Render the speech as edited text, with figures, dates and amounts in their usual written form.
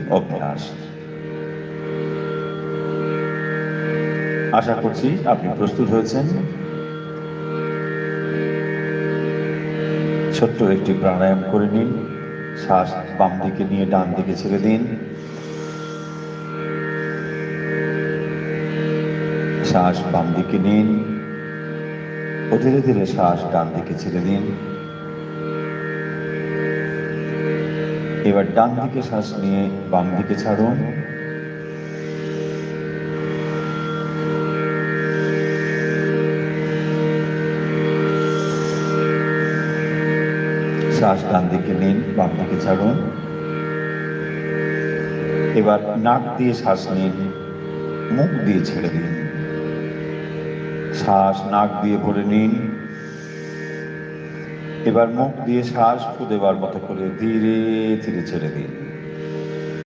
অভ্যাস। আশা করছি আপনি প্রস্তুত হয়েছেন। ছোট্ট একটি প্রাণায়াম করে নিন। শ্বাস বাম দিকে নিয়ে ডান দিকে ছেড়ে দিন। শ্বাস বাম দিকে নিন, ধীরে ধীরে শ্বাস ডান দিকে ছেড়ে দিন। এবার ডান দিকে শ্বাস নিয়ে বাম দিকে ছাড়ুন। শ্বাস ডান দিকে নিন, বাম দিকে ছাড়ুন। এবার নাক দিয়ে শ্বাস নিন, মুখ দিয়ে ছেড়ে দিন। শ্বাস নাক দিয়ে ভরে নিন। এবার মুখ দিয়ে শ্বাস ফু দেবার মতো করে ধীরে ধীরে ছেড়ে দিন।